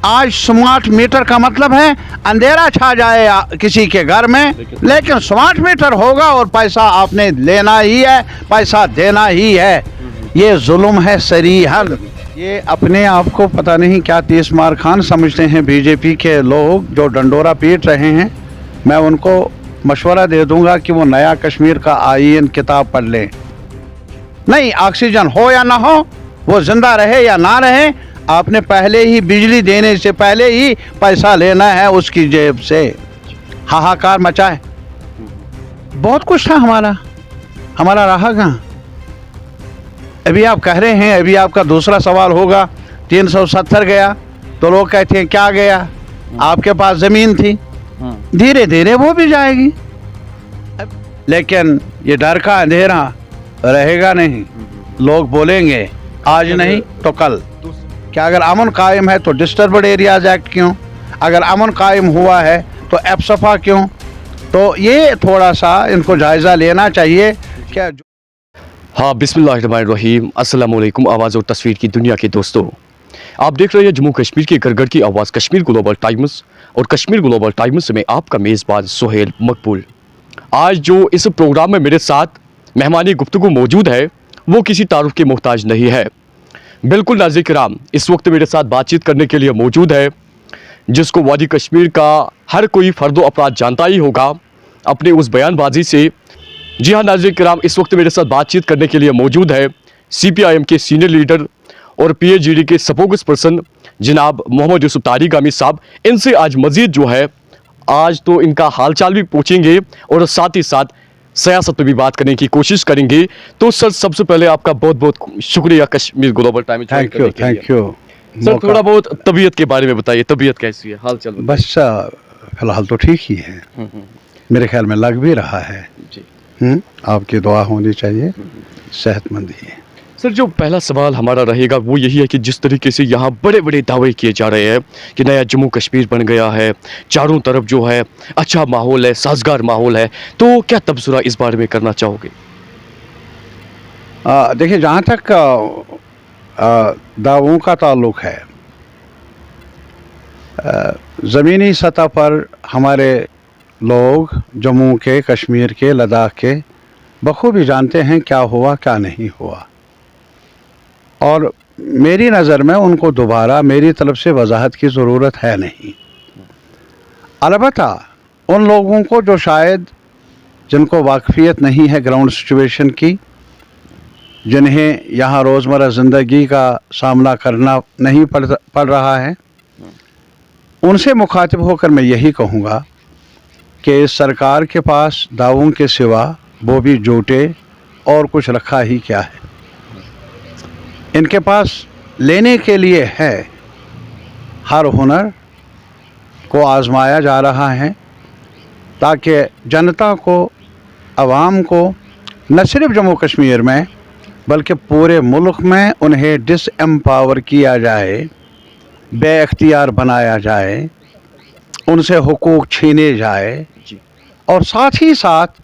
आज smart meter का मतलब है अंधेरा छा जाए किसी के घर में, लेकिन स्मार्ट मीटर होगा और पैसा आपने लेना ही है, पैसा देना ही है। ये जुल्म है सरीहद। ये अपने आप को पता नहीं क्या तीसमार खान समझते हैं बीजेपी के लोग जो डंडोरा पीट रहे हैं। मैं उनको मशवरा दे दूंगा कि वो नया कश्मीर का आईन किताब पढ़ लें। नहीं, ऑक्सीजन हो या ना हो, वो जिंदा रहे या ना रहे, आपने पहले ही बिजली देने से पहले ही पैसा लेना है उसकी जेब से। हाहाकार मचाए। बहुत कुछ था हमारा रहा कहाँ? अभी आप कह रहे हैं, अभी आपका दूसरा सवाल होगा 370 गया तो लोग कहते हैं क्या गया, आपके पास ज़मीन थी। धीरे धीरे वो भी जाएगी, लेकिन ये डर का अंधेरा रहेगा नहीं। लोग बोलेंगे आज नहीं तो कल। क्या अगर अमन कायम है तो डिस्टर्ब्ड एरियाज एक्ट क्यों? अगर अमन कायम हुआ है तो एफसफा क्यों? तो ये थोड़ा सा इनको जायज़ा लेना चाहिए। क्या हाँ, बिस्मिल्लाहिर्रहमानिर्रहीम। अस्सलाम वालेकुम। आवाज़ और तस्वीर की दुनिया के दोस्तों, आप देख रहे हैं जम्मू कश्मीर के घर घर की आवाज़ कश्मीर ग्लोबल टाइम्स, और कश्मीर ग्लोबल टाइम्स में आपका मेज़बान सुहेल मकबूल। आज जो इस प्रोग्राम में मेरे साथ मेहमानी गुफ्तगू मौजूद है वो किसी तारुफ के मोहताज नहीं है। बिल्कुल नाज़रीन किराम, इस वक्त मेरे साथ बातचीत करने के लिए मौजूद है जिसको वादी कश्मीर का हर कोई फ़र्द अफराद जानता ही होगा अपनी उस बयानबाजी से। जी हाँ नाज़रीन किराम, इस वक्त मेरे साथ बातचीत करने के लिए मौजूद है CPIM के सीनियर लीडर और PAGD के स्पोक्स पर्सन जनाब मोहम्मद यूसुफ तारिक आमिर साहब। इनसे आज मज़ीद जो है आज तो इनका हालचाल भी पूछेंगे और साथ ही साथ सियासत पे भी बात करने की कोशिश करेंगे। तो सर, सबसे पहले आपका बहुत बहुत शुक्रिया Kashmir global time. Thank you sir, थोड़ा बहुत तबीयत के बारे में बताइए, तबीयत कैसी है, हाल चाल? बस फिलहाल तो ठीक ही है, मेरे ख्याल में लग भी रहा है जी। आपकी दुआ होनी चाहिए, सेहतमंद ही है। सर, जो पहला सवाल हमारा रहेगा वो यही है कि जिस तरीके से यहाँ बड़े बड़े दावे किए जा रहे हैं कि नया जम्मू कश्मीर बन गया है, चारों तरफ जो है अच्छा माहौल है, साजगार माहौल है, तो क्या तबसरा इस बारे में करना चाहोगे? देखिए, जहाँ तक दावों का ताल्लुक़ है, ज़मीनी सतह पर हमारे लोग जम्मू के, कश्मीर के, लद्दाख के बखूबी जानते हैं क्या हुआ क्या नहीं हुआ, और मेरी नज़र में उनको दोबारा मेरी तरफ से वजाहत की ज़रूरत है नहीं। अलबत्ता उन लोगों को जो शायद जिनको वाकफ़ियत नहीं है ग्राउंड सिचुएशन की, जिन्हें यहाँ रोज़मर्रा ज़िंदगी का सामना करना नहीं पड़ रहा है, उनसे मुखातिब होकर मैं यही कहूँगा कि इस सरकार के पास दावों के सिवा वो भी झूठे और कुछ रखा ही क्या है। इनके पास लेने के लिए है, हर हुनर को आजमाया जा रहा है ताकि जनता को, आवाम को न सिर्फ जम्मू कश्मीर में बल्कि पूरे मुल्क में उन्हें डिसएम्पावर किया जाए, बेअख्तियार बनाया जाए, उनसे हुकूक छीने जाए, और साथ ही साथ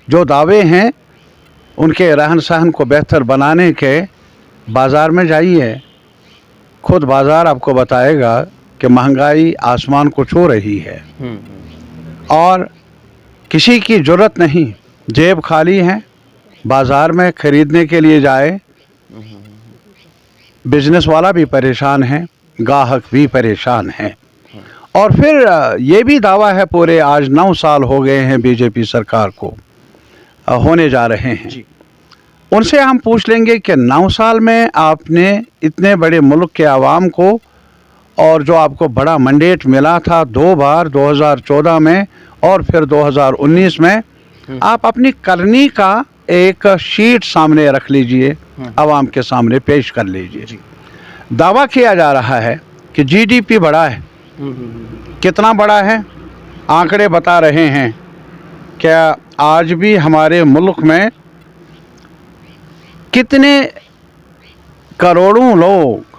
जो दावे हैं उनके रहन सहन को बेहतर बनाने के। बाज़ार में जाइए, खुद बाज़ार आपको बताएगा कि महंगाई आसमान को छू रही है और किसी की ज़रूरत नहीं, जेब खाली है, बाज़ार में ख़रीदने के लिए जाए, बिजनेस वाला भी परेशान है, गाहक भी परेशान है। और फिर ये भी दावा है पूरे आज 9 साल हो गए हैं बीजेपी सरकार को, होने जा रहे हैं जी। उनसे हम पूछ लेंगे कि 9 साल में आपने इतने बड़े मुल्क के आवाम को, और जो आपको बड़ा मैंडेट मिला था 2 बार, 2014 में और फिर 2019 में, आप अपनी करनी का एक शीट सामने रख लीजिए, आवाम के सामने पेश कर लीजिए। दावा किया जा रहा है कि GDP बड़ा है। कितना बड़ा है? आंकड़े बता रहे हैं क्या आज भी हमारे मुल्क में कितने करोड़ों लोग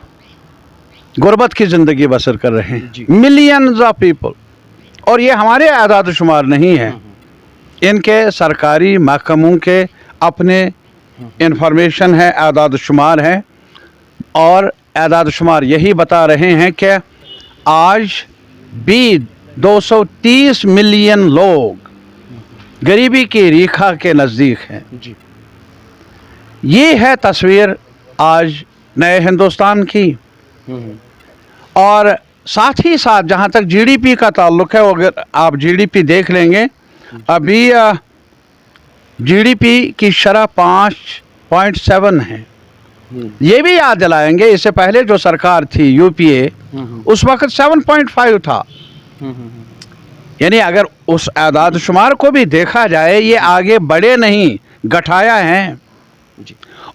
गुर्बत की ज़िंदगी बसर कर रहे हैं, मिलियंस ऑफ पीपल। और ये हमारे आदाद शुमार नहीं है, इनके सरकारी महकमों के अपने इंफॉर्मेशन है, आदाद शुमार है, और आदाद शुमार यही बता रहे हैं कि आज भी 230 मिलियन लोग गरीबी की रेखा के नज़दीक हैं। जी। ये है तस्वीर आज नए हिंदुस्तान की। और साथ ही साथ जहाँ तक जीडीपी का ताल्लुक है, अगर आप जीडीपी देख लेंगे, अभी जीडीपी की शरह 5.7 है। ये भी याद दिलाएंगे, इससे पहले जो सरकार थी यूपीए, उस वक्त 7.5 था। यानी अगर उस आदाद शुमार को भी देखा जाए, ये आगे बढ़े नहीं, घटाया है।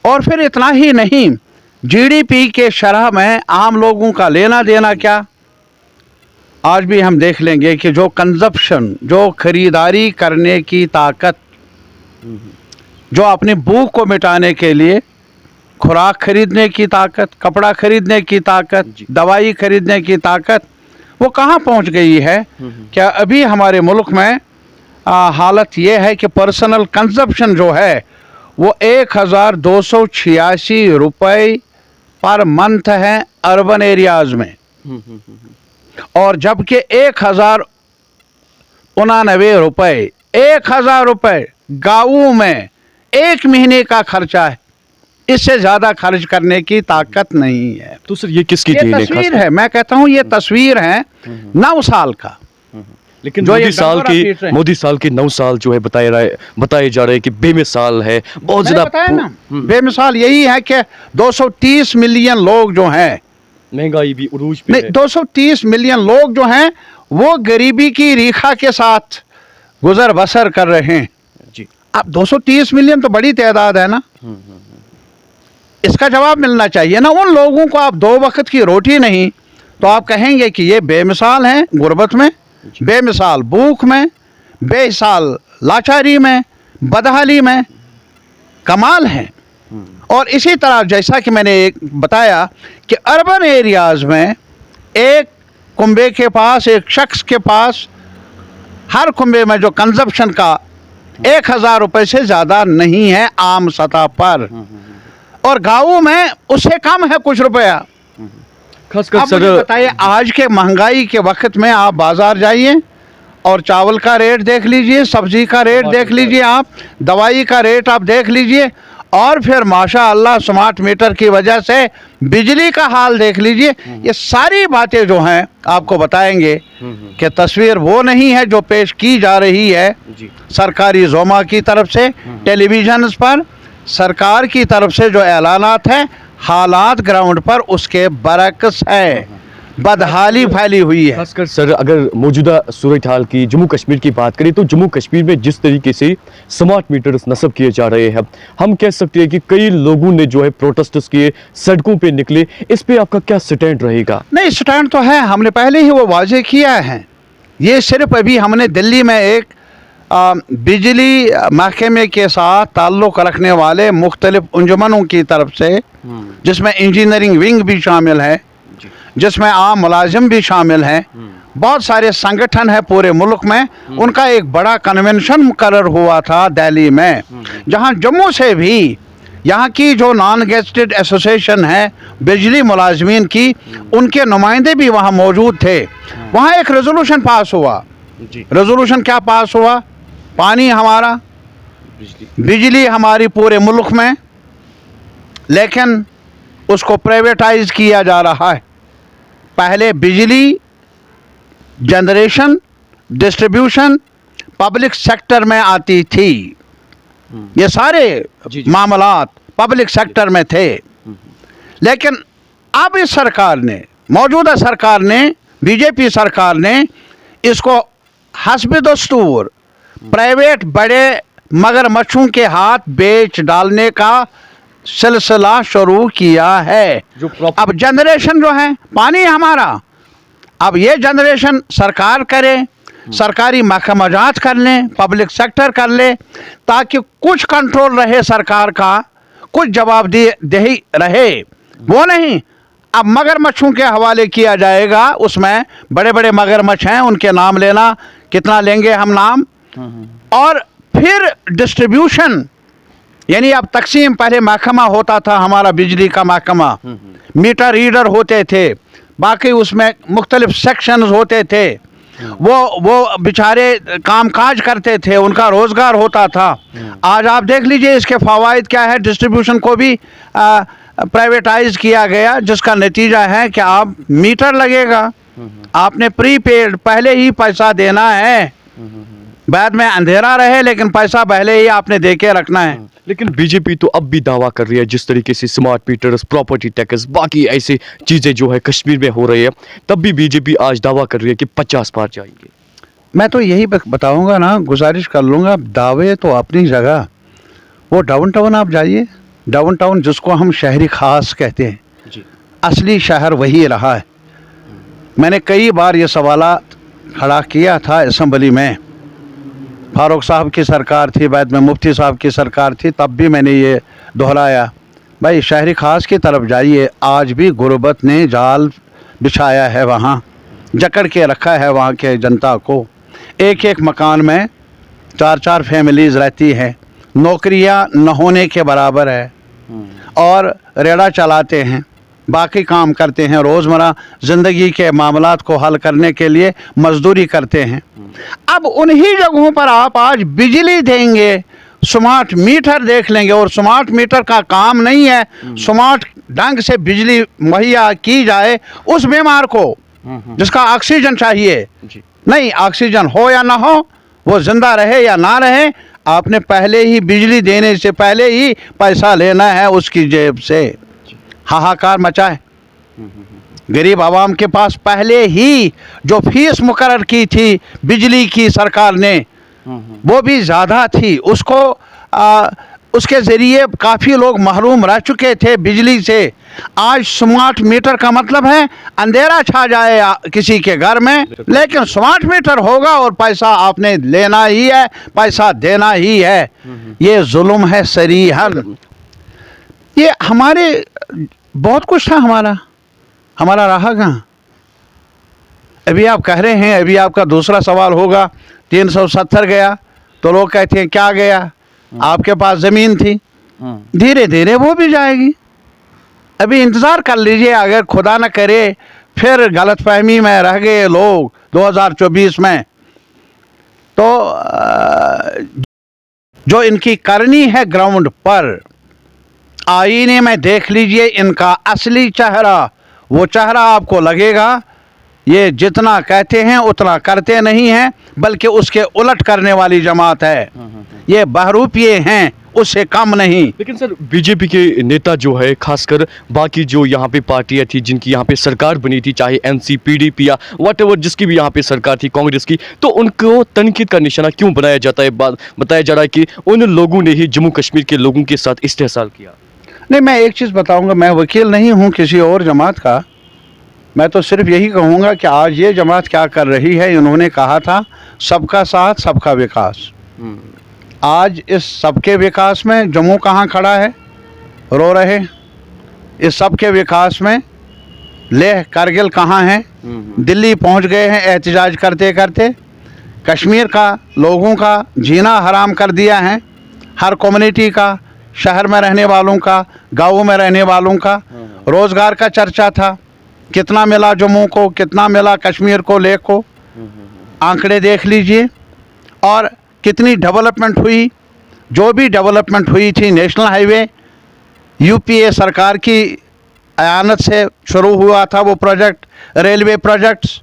और फिर इतना ही नहीं, जीडीपी के शरह में आम लोगों का लेना देना क्या। आज भी हम देख लेंगे कि जो कंजप्शन, जो खरीदारी करने की ताकत, जो अपनी भूख को मिटाने के लिए खुराक खरीदने की ताकत, कपड़ा खरीदने की ताकत, दवाई खरीदने की ताकत, वो कहाँ पहुँच गई है। क्या अभी हमारे मुल्क में हालत ये है कि पर्सनल कंजप्शन जो है वो 1286 रुपये पर मंथ है अर्बन एरियाज में, और जबकि 1099 रुपये, 1000 रुपये गाँवों में एक महीने का खर्चा है। इससे ज़्यादा खर्च करने की ताकत नहीं है। तो सर ये किसकी ये तस्वीर है, मैं कहता हूँ ये तस्वीर है 9 साल का। लेकिन जो मोदी साल के 9 साल जो है बताए जा रहे हैं कि बेमिसाल है, बहुत ज्यादा ना। बेमिसाल यही है कि 230 मिलियन लोग जो हैं, महंगाई भी उरूज पे नहीं, है। 230 मिलियन लोग जो हैं वो गरीबी की रेखा के साथ गुजर बसर कर रहे हैं जी। अब 230 मिलियन तो बड़ी तादाद है ना। इसका जवाब मिलना चाहिए ना उन लोगों को। आप 2 वक्त की रोटी नहीं तो आप कहेंगे कि ये बेमिसाल हैं गुर्बत में, बेमिसाल भूख में, बेमिसाल लाचारी में, बदहाली में। कमाल है। और इसी तरह जैसा कि मैंने एक बताया कि अर्बन एरियाज़ में एक कुंबे के पास, एक शख्स के पास, हर कुंबे में जो कंजप्शन का 1000 रुपये से ज़्यादा नहीं है आम सतह पर, और गाँवों में उससे कम है कुछ रुपया। खासकर अब मुझे बताइए, आज के महंगाई के वक्त में आप बाज़ार जाइए और चावल का रेट देख लीजिए, सब्जी का रेट देख लीजिए, आप दवाई का रेट आप देख लीजिए, और फिर माशाअल्लाह स्मार्ट मीटर की वजह से बिजली का हाल देख लीजिए। ये सारी बातें जो हैं आपको बताएंगे कि तस्वीर वो नहीं है जो पेश की जा रही है सरकारी ज़ोमा की तरफ से, टेलीविज़न पर सरकार की तरफ से जो ऐलानात हैं, हालात ग्राउंड पर उसके बरक्स है। बदहाली फैली हुई है। खासकर सर अगर मौजूदा सूरत हाल की जम्मू कश्मीर की बात करें तो जम्मू कश्मीर में जिस तरीके से स्मार्ट मीटर्स नस्ब किए जा रहे हैं, हम कह सकते हैं कि कई लोगों ने जो है प्रोटेस्ट किए, सड़कों पे निकले। इस पे आपका क्या स्टैंड रहेगा? नहीं, स्टैंड तो है, हमने पहले ही वो वाजे किया है। ये सिर्फ अभी हमने दिल्ली में एक बिजली महकमे के साथ ताल्लुक़ रखने वाले मुख्तलिफ अंजुमनों की तरफ से, जिसमें इंजीनियरिंग विंग भी शामिल है, जिसमें आम मुलाजिम भी शामिल हैं, बहुत सारे संगठन है पूरे मुल्क में, उनका एक बड़ा कन्वेंशन मुकर्रर हुआ था दिल्ली में, जहां जम्मू से भी यहाँ की जो नॉन गेजेटेड एसोसिएशन है बिजली मुलाजमीन की, उनके नुमाइंदे भी वहाँ मौजूद थे। वहाँ एक रेजोल्यूशन पास हुआ। रेजोल्यूशन क्या पास हुआ? पानी हमारा, बिजली हमारी पूरे मुल्क में, लेकिन उसको प्राइवेटाइज किया जा रहा है। पहले बिजली जनरेशन, डिस्ट्रीब्यूशन पब्लिक सेक्टर में आती थी, ये सारे मामलात पब्लिक सेक्टर में थे। लेकिन अब इस सरकार ने, मौजूदा सरकार ने, बीजेपी सरकार ने इसको हस्ब दस्तूर प्राइवेट बड़े मगरमच्छों के हाथ बेच डालने का सिलसिला शुरू किया है। अब जनरेशन जो है, पानी हमारा, अब ये जनरेशन सरकार करे, सरकारी महकमाजात कर लें, पब्लिक सेक्टर कर ले, ताकि कुछ कंट्रोल रहे सरकार का, कुछ जवाबदेही रहे। वो नहीं अब मगरमच्छों के हवाले किया जाएगा। उसमें बड़े बड़े मगरमच्छ हैं, उनके नाम लेना, कितना लेंगे हम नाम, और फिर डिस्ट्रीब्यूशन, यानी अब तकसीम, पहले महकमा होता था हमारा बिजली का महकमा, मीटर रीडर होते थे, बाकी उसमें मुख्तलिफ सेक्शंस होते थे, वो बेचारे कामकाज करते थे, उनका रोज़गार होता था। आज आप देख लीजिए इसके फ़वाइद क्या है। डिस्ट्रीब्यूशन को भी प्राइवेटाइज किया गया, जिसका नतीजा है कि आप मीटर लगेगा, आपने प्रीपेड पहले ही पैसा देना है, बाद में अंधेरा रहे लेकिन पैसा पहले ही आपने दे के रखना है। लेकिन बीजेपी तो अब भी दावा कर रही है जिस तरीके से स्मार्ट मीटर्स, प्रॉपर्टी टैक्स, बाकी ऐसी चीज़ें जो है कश्मीर में हो रही है, तब भी बीजेपी आज दावा कर रही है कि 50 पार जाएंगे। मैं तो यही बताऊंगा ना, गुजारिश कर लूँगा, दावे तो अपनी जगह, वो डाउन टाउन आप जाइए, डाउन टाउन जिसको हम शहरी ख़ास कहते हैं, जी। असली शहर वही रहा है। मैंने कई बार ये सवाल खड़ा किया था असम्बली में, फारूक साहब की सरकार थी, बाद में मुफ्ती साहब की सरकार थी, तब भी मैंने ये दोहराया, भाई शहरी ख़ास की तरफ जाइए, आज भी गुर्बत ने जाल बिछाया है, वहाँ जकड़ के रखा है वहाँ के जनता को। एक एक मकान में 4-4 फैमिलीज़ रहती हैं, नौकरियाँ न होने के बराबर है, और रेड़ा चलाते हैं, बाकी काम करते हैं, रोज़मर्रा ज़िंदगी के मामलात को हल करने के लिए मजदूरी करते हैं। अब उन्हीं जगहों पर आप आज बिजली देंगे, स्मार्ट मीटर देख लेंगे, और स्मार्ट मीटर का काम नहीं है स्मार्ट ढंग से बिजली मुहैया की जाए उस बीमार को जिसका ऑक्सीजन चाहिए। नहीं, ऑक्सीजन हो या ना हो, वो ज़िंदा रहे या ना रहे, आपने पहले ही बिजली देने से पहले ही पैसा लेना है उसकी जेब से। हाहाकार मचा है। गरीब आवाम के पास पहले ही जो फीस मुकर्रर की थी बिजली की सरकार ने, वो भी ज़्यादा थी, उसको उसके ज़रिए काफ़ी लोग महरूम रह चुके थे बिजली से। आज स्मार्ट मीटर का मतलब है अंधेरा छा जाए किसी के घर में, लेकिन स्मार्ट मीटर होगा और पैसा आपने लेना ही है, पैसा देना ही है। ये जुल्म है सरीहन। ये हमारे बहुत कुछ था, हमारा रहा कहाँ। अभी आप कह रहे हैं, अभी आपका दूसरा सवाल होगा 370 गया, तो लोग कहते हैं क्या गया, आपके पास ज़मीन थी, धीरे धीरे वो भी जाएगी। अभी इंतज़ार कर लीजिए, अगर खुदा न करे फिर गलतफहमी में रह गए लोग 2024 में, तो जो इनकी करनी है ग्राउंड पर, आईने में देख लीजिए इनका असली चेहरा, वो चेहरा आपको लगेगा ये जितना कहते हैं उतना करते नहीं हैं, बल्कि उसके उलट करने वाली जमात है। ये बहरूपिये हैं, उससे कम नहीं। लेकिन सर बीजेपी के नेता जो है, खासकर बाकी जो यहाँ पे पार्टियाँ थी जिनकी यहाँ पे सरकार बनी थी, चाहे एनसी, पीडीपी या व्हाटएवर जिसकी भी यहाँ पे सरकार थी कांग्रेस की, तो उनको तनकीद का निशाना क्यों बनाया जाता है? बताया जा रहा है कि उन लोगों ने ही जम्मू कश्मीर के लोगों के साथ इस्तेहसाल किया। नहीं, मैं एक चीज़ बताऊंगा, मैं वकील नहीं हूं किसी और जमात का, मैं तो सिर्फ यही कहूंगा कि आज ये जमात क्या कर रही है। इन्होंने कहा था सबका साथ सबका विकास, आज इस सबके विकास में जम्मू कहाँ खड़ा है, रो रहे। इस सबके विकास में लेह कारगिल कहाँ है, दिल्ली पहुंच गए हैं एहतजाज करते करते। कश्मीर का लोगों का जीना हराम कर दिया है, हर कम्युनिटी का, शहर में रहने वालों का, गाँव में रहने वालों का। रोज़गार का चर्चा था, कितना मिला जम्मू को, कितना मिला कश्मीर को, लेह को, आंकड़े देख लीजिए। और कितनी डेवलपमेंट हुई, जो भी डेवलपमेंट हुई थी, नेशनल हाईवे यूपीए सरकार की अयानत से शुरू हुआ था वो प्रोजेक्ट, रेलवे प्रोजेक्ट्स,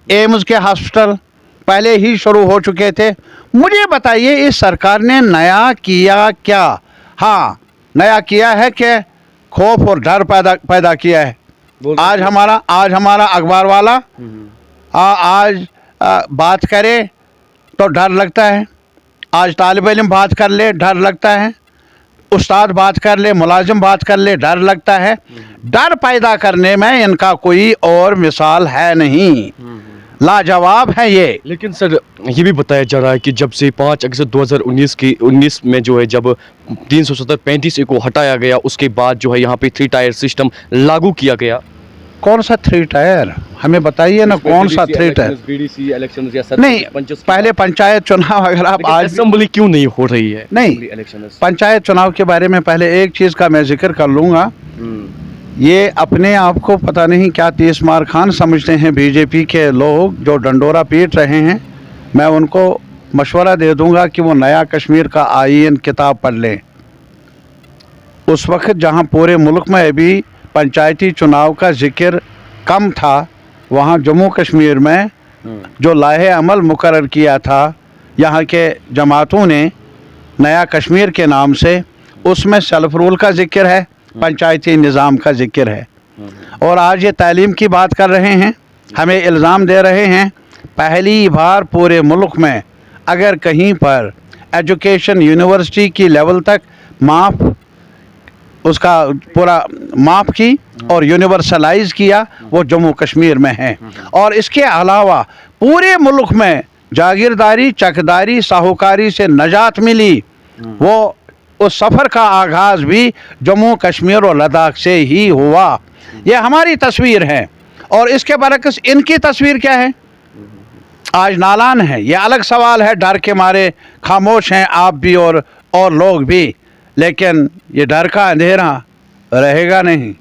एम्स के हॉस्पिटल पहले ही शुरू हो चुके थे। मुझे बताइए इस सरकार ने नया किया क्या? हाँ, नया किया है कि खौफ और डर पैदा किया है। आज हमारा अखबार वाला आज बात करे तो डर लगता है, आज तालिब इल्म बात कर ले डर लगता है, उस्ताद बात कर ले, मुलाजिम बात कर ले डर लगता है। डर पैदा करने में इनका कोई और मिसाल है नहीं, लाजवाब है ये। लेकिन सर ये भी बताया जा रहा है कि जब से 5 अगस्त 2019 में जो है, जब 370-35 को हटाया गया, उसके बाद जो है यहाँ पे 3 टायर सिस्टम लागू किया गया। कौन सा 3 टायर, हमें बताइए ना, कौन सा 3 टायर? बीडीसी इलेक्शन या नहीं, पहले पंचायत चुनाव, अगर आप आज असेंबली क्यों नहीं हो रही है? नहीं, पंचायत चुनाव के बारे में पहले एक चीज़ का मैं जिक्र कर लूँगा। ये अपने आप को पता नहीं क्या तीस मार खान समझते हैं बीजेपी के लोग जो डंडोरा पीट रहे हैं। मैं उनको मशवरा दे दूंगा कि वो नया कश्मीर का आईन किताब पढ़ लें। उस वक्त जहां पूरे मुल्क में अभी पंचायती चुनाव का जिक्र कम था, वहां जम्मू कश्मीर में जो लाहे अमल मुकर्रर किया था यहाँ के जमातों ने नया कश्मीर के नाम से, उसमें सेल्फ रूल का जिक्र है, पंचायती निज़ाम का जिक्र है। और आज ये तालीम की बात कर रहे हैं, हमें इल्ज़ाम दे रहे हैं पहली बार पूरे मुल्क में अगर कहीं पर एजुकेशन यूनिवर्सिटी की लेवल तक उसका पूरा माफ़ की और यूनिवर्सलाइज किया, वो जम्मू कश्मीर में है। और इसके अलावा पूरे मुल्क में जागीरदारी, चकदारी, साहूकारी से नजात मिली, वो उस सफ़र का आगाज़ भी जम्मू कश्मीर और लद्दाख से ही हुआ। ये हमारी तस्वीर है। और इसके बरक्स इनकी तस्वीर क्या है? आज नालान है। ये अलग सवाल है, डर के मारे खामोश हैं आप भी और लोग भी। लेकिन ये डर का अंधेरा रहेगा नहीं,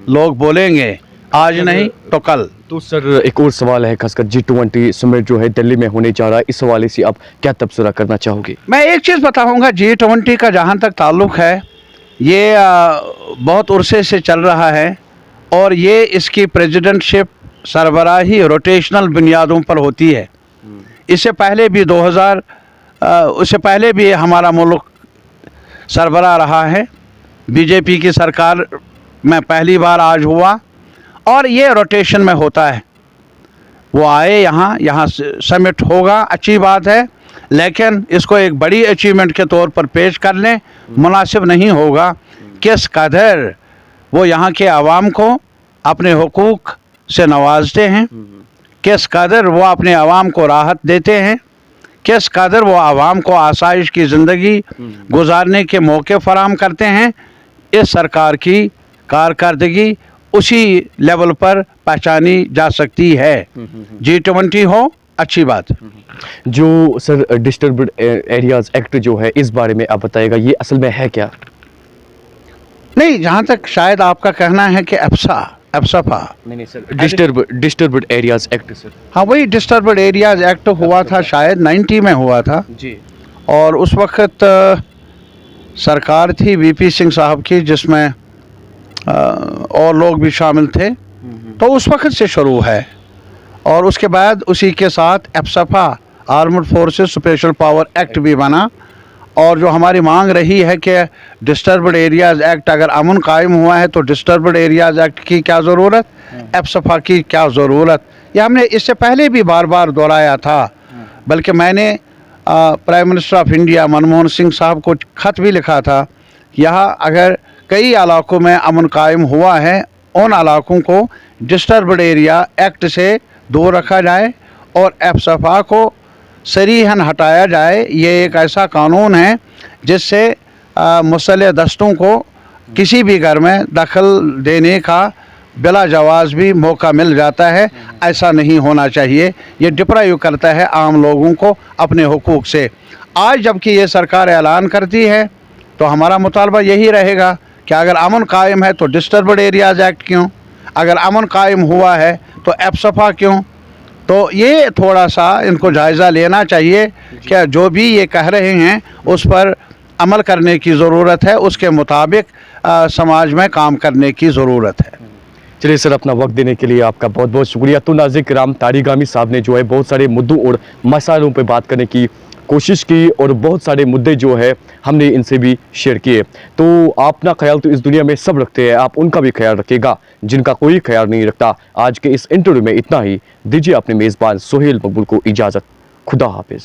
लोग बोलेंगे आज नहीं तो कल। तो सर एक और सवाल है, खासकर G20 समिट जो है दिल्ली में होने जा रहा है, इस हवाले से आप क्या तबसरा करना चाहोगे? मैं एक चीज़ बताऊंगा, G20 का जहां तक ताल्लुक़ है, ये बहुत उरसे से चल रहा है और ये इसकी प्रेसिडेंटशिप सरबराही रोटेशनल बुनियादों पर होती है। इससे पहले भी उससे पहले भी हमारा मुल्क सरबराह रहा है, बीजेपी की सरकार में पहली बार आज हुआ और ये रोटेशन में होता है। वो आए यहाँ समिट होगा, अच्छी बात है, लेकिन इसको एक बड़ी अचीवमेंट के तौर पर पेश कर लें मुनासिब नहीं होगा। किस कदर वो यहाँ के आवाम को अपने हुकूक से नवाजते हैं, किस कदर वो अपने आवाम को राहत देते हैं, किस कदर वो आवाम को आसाइश की ज़िंदगी गुजारने के मौके फराहम करते हैं, इस सरकार की कारकर्दगी उसी लेवल पर पहचानी जा सकती है। G20 हो, अच्छी बात। जो सर डिस्टर्ब्ड एरियाज एक्ट जो है, इस बारे में आप बताइएगा, ये असल में है क्या? नहीं, जहाँ तक शायद आपका कहना है कि एप्सफा नहीं sir, disturbed areas act sir. हाँ, वही डिस्टर्ब्ड एरियाज एक्ट हुआ था, शायद 90 में हुआ था जी। और उस वक्त सरकार थी VP सिंह साहब की, जिसमें और लोग भी शामिल थे, तो उस वक्त से शुरू है। और उसके बाद उसी के साथ AFSPA armed forces special power act भी बना। और जो हमारी मांग रही है कि डिस्टर्ब्ड एरियाज़ एक्ट, अगर अमन कायम हुआ है तो डिस्टर्ब्ड एरियाज़ एक्ट की क्या ज़रूरत, एप्सफा की क्या ज़रूरत, ये हमने इससे पहले भी बार बार दोहराया था। बल्कि मैंने prime minister of India Manmohan Singh साहब को ख़त भी लिखा था, यहाँ अगर कई इलाकों में अमन कायम हुआ है, उन इलाकों को डिस्टर्ब्ड एरिया एक्ट से दूर रखा जाए और एप्सफा को सरीहन हटाया जाए। ये एक ऐसा कानून है जिससे मुसल्ह दस्तों को किसी भी घर में दखल देने का बिला जवाज़ भी मौका मिल जाता है। ऐसा नहीं होना चाहिए। ये डिप्राइव करता है आम लोगों को अपने हुकूक से। आज जबकि ये सरकार ऐलान करती है तो हमारा मुतालबा यही रहेगा कि अगर अमन कायम है तो डिस्टर्ब्ड एरियाज़ एक्ट क्यों, अगर अमन कायम हुआ है तो एप्सफा क्यों। तो ये थोड़ा सा इनको जायज़ा लेना चाहिए कि जो भी ये कह रहे हैं उस पर अमल करने की ज़रूरत है, उसके मुताबिक समाज में काम करने की ज़रूरत है। चलिए सर, अपना वक्त देने के लिए आपका बहुत बहुत शुक्रिया। तो नाज़िर किराम, तारिगामी साहब ने जो है बहुत सारे मुद्दों और मसालों पर बात करने की कोशिश की और बहुत सारे मुद्दे जो है हमने इनसे भी शेयर किए। तो अपना ख्याल तो इस दुनिया में सब रखते हैं, आप उनका भी ख्याल रखिएगा जिनका कोई ख्याल नहीं रखता। आज के इस इंटरव्यू में इतना ही। दीजिए अपने मेज़बान सोहेल मकबूल को इजाज़त। खुदा हाफिज़।